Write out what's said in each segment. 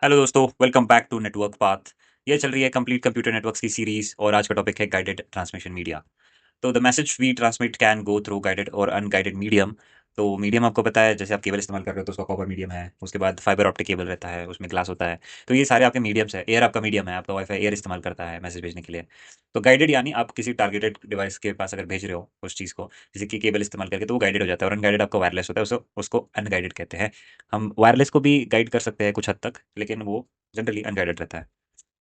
Hello दोस्तों, welcome back to network path. ये चल रही है कंप्लीट कंप्यूटर नेटवर्क्स की सीरीज और आज का टॉपिक है गाइडेड ट्रांसमिशन मीडिया। तो the message we transmit can go through guided और अनगाइडेड मीडियम। तो मीडियम आपको पता है, जैसे आप केबल इस्तेमाल कर रहे हो तो उसका कॉपर मीडियम है, उसके बाद फाइबर ऑप्टिक केबल रहता है, उसमें ग्लास होता है। तो ये सारे आपके मीडियम्स है। एयर आपका मीडियम है, आपका वाईफाई एयर इस्तेमाल करता है मैसेज भेजने के लिए। तो गाइडेड यानी आप किसी टारगेटेड डिवाइस के पास अगर भेज रहे हो उस चीज़ को, जैसे कि केबल इस्तेमाल करके, तो वो गाइडेड हो जाता है। और अनगाइडेड आपका वायरलेस होता है, उसको उसको अनगाइडेड कहते हैं। हम वायरलेस को भी गाइड कर सकते हैं कुछ हद तक, लेकिन वो जनरली अनगाइडेड रहता है।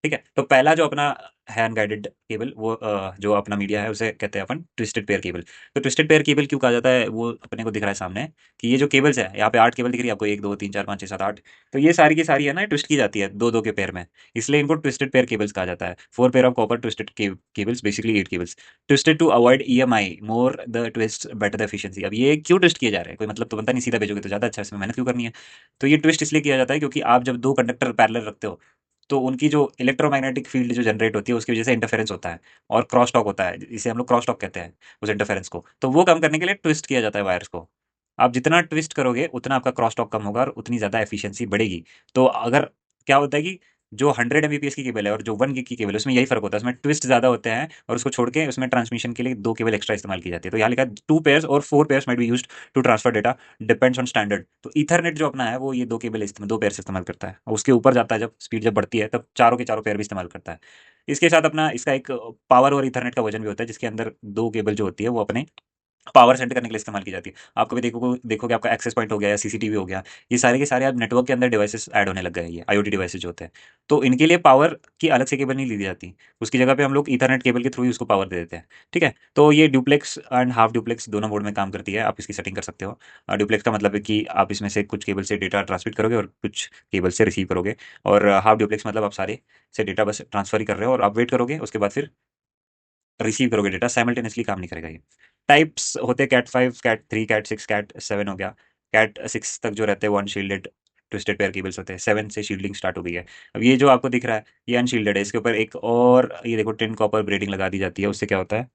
ठीक है, तो पहला जो अपना है अनगाइडेड केबल, वो जो अपना मीडिया है उसे कहते हैं अपन ट्विस्टेड पेयर केबल। तो ट्विस्टेड पेयर केबल क्यों कहा जाता है, वो अपने को दिख रहा है सामने कि ये जो केबल्स है, यहाँ पे 8 केबल दिख रही है आपको, 1 2 3 4 5 6 7 8। तो ये सारी की सारी है ना, ट्विस्ट की जाती है दो दो के पेयर में, इसलिए इनको ट्विस्टेड पेयर केबल्स कहा जाता है। 4 pair of copper twisted cables, basically 8 cables. Twisted to avoid EMI, more the twist better the efficiency. अब ये क्यों ट्विस्ट किए जा रहे हैं, कोई मतलब तो बनता नहीं, सीधा भेजोगे तो ज़्यादा अच्छा है, इसमें मेहनत क्यों करनी है। तो ये ट्विस्ट इसलिए किया जाता है क्योंकि आप जब दो कंडक्टर पैरेलल रखते हो, तो उनकी जो इलेक्ट्रोमैग्नेटिक फील्ड जो जनरेट होती है उसकी वजह से इंटरफेरेंस होता है और क्रॉस टॉक होता है, इसे हम लोग क्रॉस टॉक कहते हैं उस इंटरफेरेंस को। तो वो कम करने के लिए ट्विस्ट किया जाता है वायर्स को। आप जितना ट्विस्ट करोगे उतना आपका क्रॉस टॉक कम होगा और उतनी ज़्यादा एफिशिएंसी बढ़ेगी। तो अगर क्या होता है कि जो 100 Mbps की केबल है और जो 1 गीग की केबल है, उसमें यही फर्क होता है, उसमें ट्विस्ट ज़्यादा होते हैं और उसको छोड़ के उसमें ट्रांसमिशन के लिए दो केबल एक्स्ट्रा इस्तेमाल की जाती है। तो यहाँ लिखा है 2 पेयर्स और 4 pairs might be used to transfer data, depends on standard. तो ईथरनेट जो अपना है वो ये दो केबल इस्तेमाल, 2 पेयर से इस्तेमाल करता है, और उसके ऊपर जाता है जब स्पीड जब बढ़ती है तब चारों के चारों पेयर भी इस्तेमाल करता है। इसके साथ अपना इसका एक पावर और ईथरनेट का वर्जन भी होता है, जिसके अंदर दो केबल जो होती है वो अपने पावर सेंड करने के लिए इस्तेमाल की जाती है। आप कभी देखोगे आपका एक्सेस पॉइंट हो गया या सीसीटीवी हो गया, ये सारे के सारे अब नेटवर्क के अंदर डिवाइसेस ऐड होने लग गए हैं, ये आईओटी डिवाइसेस जो होते हैं। तो इनके लिए पावर की अलग से केबल नहीं ली जाती, उसकी जगह पे हम लोग ईथरनेट केबल के थ्रू ही उसको पावर दे देते हैं। ठीक है, तो ये डुप्लेक्स एंड हाफ डुप्लेक्स दोनों मोड में काम करती है, आप इसकी सेटिंग कर सकते हो। डुप्लेक्स का मतलब है कि आप इसमें से कुछ केबल से डेटा ट्रांसमिट करोगे और कुछ केबल से रिसीव करोगे। और हाफ डुप्लेक्स मतलब आप सारे से डेटा बस ट्रांसफर ही कर रहे हो और आप वेट करोगे, उसके बाद फिर रिसीव करोगे डेटा। साइमल्टेनियसली काम नहीं करेगा ये। टाइप्स होते हैं कैट 5, कैट 3, कैट 6, कैट 7 हो गया। कैट 6 तक जो रहते हैं वो अनशील्डेड ट्विस्टेड पेयर केबल्स होते हैं। 7 से शील्डिंग स्टार्ट हो गई है। अब ये जो आपको दिख रहा है ये अनशील्डेड है, इसके ऊपर एक और ये देखो टिन कॉपर ब्रेडिंग लगा दी जाती है। उससे क्या होता है,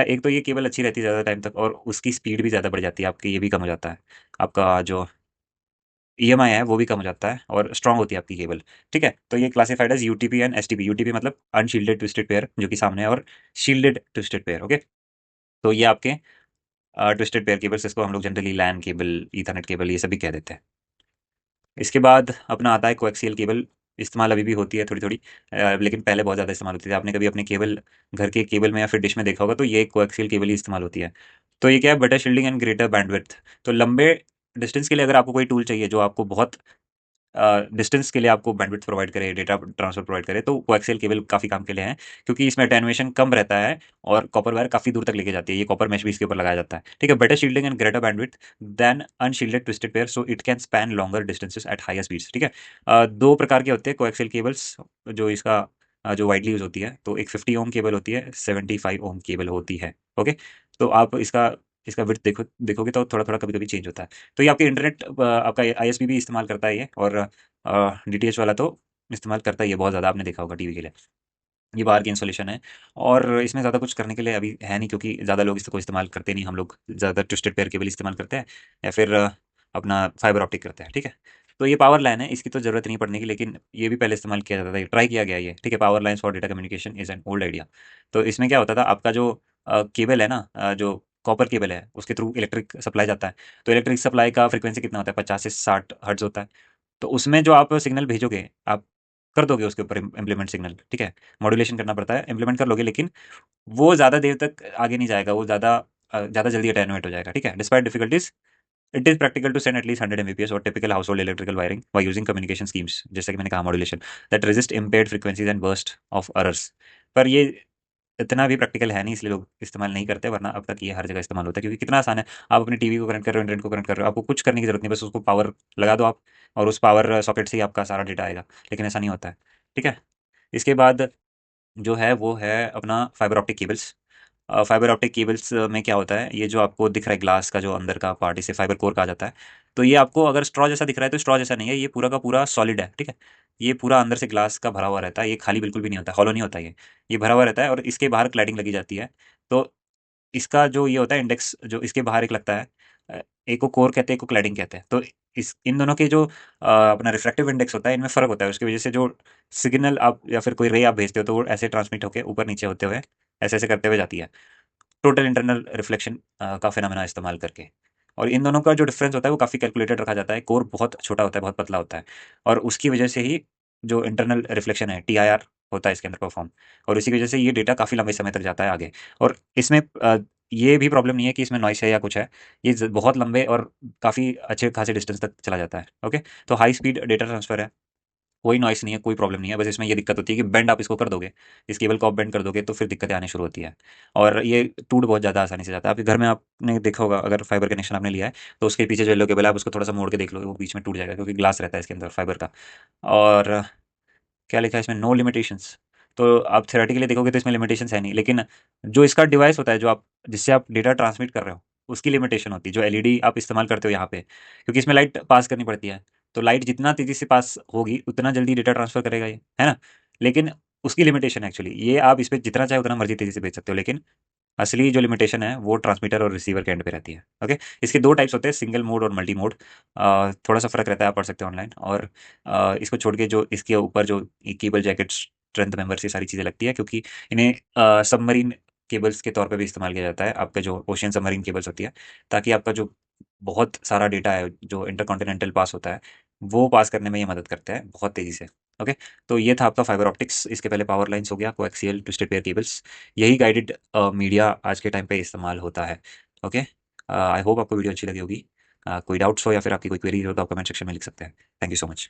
एक तो ये केबल अच्छी रहती है ज़्यादा टाइम तक, और उसकी स्पीड भी ज़्यादा बढ़ जाती है आपकी, ये भी कम हो जाता है। आपका जो EMI है वो भी कम हो जाता है और स्ट्रांग होती है आपकी केबल। ठीक है, तो ये classified as UTP and STP। UTP मतलब अनशील्डेड ट्विस्टेड पेयर जो कि सामने है, और शील्डेड ट्विस्टेड पेयर। ओके, तो ये आपके ट्विस्टेड पेयर केबल्स, इसको हम लोग generally LAN cable, ethernet cable, ये सभी कह देते हैं। इसके बाद अपना आता है कोएक्सियल केबल। इस्तेमाल अभी भी होती है थोड़ी थोड़ी, लेकिन पहले बहुत ज़्यादा इस्तेमाल होती थी। आपने कभी अपने केबल घर के केबल में या फिर डिश में देखा होगा, तो ये कोएक्सियल केबल ही इस्तेमाल होती है। तो ये क्या है, better shielding and greater bandwidth. तो लंबे डिस्टेंस के लिए अगर आपको कोई टूल चाहिए जो आपको बहुत डिस्टेंस के लिए आपको बैंडविड्थ प्रोवाइड करे, डेटा ट्रांसफर प्रोवाइड करे, तो कोएक्सियल केबल काफ़ी काम के लिए है, क्योंकि इसमें अटेनुएशन कम रहता है और कॉपर वायर काफ़ी दूर तक लेके जाती है। ये कॉपर मैश भी इसके ऊपर लगाया जाता है। ठीक है, better shielding and greater bandwidth than unshielded twisted pair, so it can span longer distances at higher speeds. ठीक है, दो प्रकार के होते हैं कोएक्सियल केबल्स, जो इसका जो वाइडली यूज होती है। तो एक 50 ओम केबल होती है, 75 ओम केबल होती है। ओके, तो आप इसका इसका विड्थ देखोगे तो थोड़ा थोड़ा कभी कभी चेंज होता है। तो ये आपके इंटरनेट, आपका ISP भी इस्तेमाल करता है ये, और DTH वाला तो इस्तेमाल करता ही है बहुत ज़्यादा, आपने देखा होगा टीवी के लिए। ये बाहर की इंस्टॉलेशन है, और इसमें ज़्यादा कुछ करने के लिए अभी है नहीं, क्योंकि ज़्यादा लोग इसको इस्तेमाल करते नहीं। हम लोग ज़्यादा ट्विस्टेड पेयर केबल इस्तेमाल करते हैं, या फिर अपना फाइबर ऑप्टिक करते हैं। ठीक है, तो ये पावर लाइन है, इसकी तो ज़रूरत नहीं पड़ने की, लेकिन ये भी पहले इस्तेमाल किया जाता था, ट्राई किया गया ये। ठीक है, power lines for data communication is an old idea. तो इसमें क्या होता था, आपका जो केबल है ना, जो कॉपर केबल है, उसके थ्रू इलेक्ट्रिक सप्लाई जाता है। तो इलेक्ट्रिक सप्लाई का फ्रीक्वेंसी कितना होता है, 50 से 60 हर्ट्ज होता है। तो उसमें जो आप सिग्नल भेजोगे, आप कर दोगे उसके ऊपर इम्प्लीमेंट सिग्नल। ठीक है, मॉड्यूलेशन करना पड़ता है, इम्प्लीमेंट कर लोगे, लेकिन वो ज़्यादा देर तक आगे नहीं जाएगा, वो ज़्यादा जल्दी अटेनुएट हो जाएगा। ठीक है, despite difficulties it is practical to send at least 100 Mbps और typical household electrical wiring by using communication schemes, जैसे कि मैंने कहा modulation that resist impaired frequencies and burst of errors. पर ये इतना भी प्रैक्टिकल है नहीं, इसलिए लोग इस्तेमाल नहीं करते, वरना अब तक ये हर जगह इस्तेमाल होता है, क्योंकि कितना आसान है। आप अपनी टीवी को कनेक्ट कर रहे हो, इंटरनेट को कनेक्ट कर रहे हो, आपको कुछ करने की जरूरत नहीं, बस उसको पावर लगा दो आप, और उस पावर सॉकेट से ही आपका सारा डेटा आएगा। लेकिन ऐसा नहीं होता है। ठीक है, इसके बाद जो है वो है अपना fibre optic cables. Fibre optic cables में क्या होता है, ये जो आपको दिख रहा है ग्लास का जो अंदर का पार्ट, इसे फाइबर कोर कहा जाता है। तो ये आपको अगर स्ट्रॉ जैसा दिख रहा है तो स्ट्रॉ जैसा नहीं है, ये पूरा का पूरा सॉलिड है। ठीक है, ये पूरा अंदर से ग्लास का भरा हुआ रहता है, ये खाली बिल्कुल भी नहीं होता, हॉलो नहीं होता ये भरा हुआ रहता है, और इसके बाहर क्लैडिंग लगी जाती है। तो इसका जो ये होता है इंडेक्स, जो इसके बाहर एक लगता है, एक को कोर कहते हैं, एक को क्लैडिंग कहते हैं। तो इस इन दोनों के जो अपना रिफ्रैक्टिव इंडेक्स होता है, इनमें फ़र्क होता है। उसकी वजह से जो सिग्नल आप या फिर कोई रे आप भेजते हो, तो वो ऐसे ट्रांसमिट होके ऊपर-नीचे होते हुए, ऐसे-ऐसे करते हुए जाती है। टोटल इंटरनल रिफ्लेक्शन का फिनोमेना इस्तेमाल करके। और इन दोनों का जो डिफरेंस होता है वो काफ़ी कैलकुलेटेड रखा जाता है। कोर बहुत छोटा होता है, बहुत पतला होता है, और उसकी वजह से ही जो इंटरनल रिफ्लेक्शन है, टीआईआर, होता है इसके अंदर परफॉर्म। और इसी वजह से ये डेटा काफ़ी लंबे समय तक जाता है आगे। और इसमें ये भी प्रॉब्लम नहीं है कि इसमें नॉइस है या कुछ है। ये बहुत लंबे और काफ़ी अच्छे खासे डिस्टेंस तक चला जाता है। ओके, तो हाई स्पीड डेटा ट्रांसफर है, कोई नॉइस नहीं है, कोई प्रॉब्लम नहीं है। बस इसमें ये दिक्कत होती है कि बेंड आप इसको कर दोगे, इस केबल को आप बेंड कर दोगे, तो फिर दिक्कतें आनी शुरू होती है। और ये टूट बहुत ज़्यादा आसानी से जाता है। आपके घर में आपने देखा होगा, अगर फाइबर कनेक्शन आपने लिया है, तो उसके पीछे जो येलो केबल है, आप उसको थोड़ा सा मोड़ के देख लो, वो बीच में टूट जाएगा, क्योंकि ग्लास रहता है इसके अंदर फाइबर का। और क्या लिखा है इसमें, नो लिमिटेशंस। तो आप थ्योरेटिकली देखोगे तो इसमें लिमिटेशंस है नहीं, लेकिन जो इसका डिवाइस होता है, जो आप जिससे आप डेटा ट्रांसमिट कर रहे हो, उसकी लिमिटेशन होती है। जो एलईडी आप इस्तेमाल करते हो यहाँ पे, क्योंकि इसमें लाइट पास करनी पड़ती है, तो लाइट जितना तेजी से पास होगी उतना जल्दी डेटा ट्रांसफर करेगा ये, है ना। लेकिन उसकी लिमिटेशन है एक्चुअली ये, आप इस पर जितना चाहे उतना मर्जी तेजी से भेज सकते हो, लेकिन असली जो लिमिटेशन है वो ट्रांसमीटर और रिसीवर के एंड पे रहती है। ओके, इसके दो टाइप्स होते हैं, सिंगल मोड और मल्टी मोड। थोड़ा सा फर्क रहता है, आप पढ़ सकते हो ऑनलाइन। और इसको छोड़ के जो इसके ऊपर जो केबल जैकेट, स्ट्रेंथ मेंबर्स, ये सारी चीज़ें लगती है, क्योंकि इन्हें सबमरीन केबल्स के तौर पे भी इस्तेमाल किया जाता है, आपका जो ओशियन सबमरीन केबल्स होती है, ताकि आपका जो बहुत सारा डेटा है जो इंटरकॉन्टिनेंटल पास होता है, वो पास करने में ये मदद करता है बहुत तेज़ी से। ओके, तो ये था आपका फाइबर ऑप्टिक्स। इसके पहले पावर लाइन्स हो गया, कोएक्सियल ट्विस्टेड पेयर केबल्स। यही गाइडेड मीडिया आज के टाइम पे इस्तेमाल होता है। ओके, आई होप आपको वीडियो अच्छी लगी होगी। कोई डाउट्स हो या फिर आपकी कोई क्वेरी हो तो आप कमेंट सेक्शन में लिख सकते हैं। Thank you so much.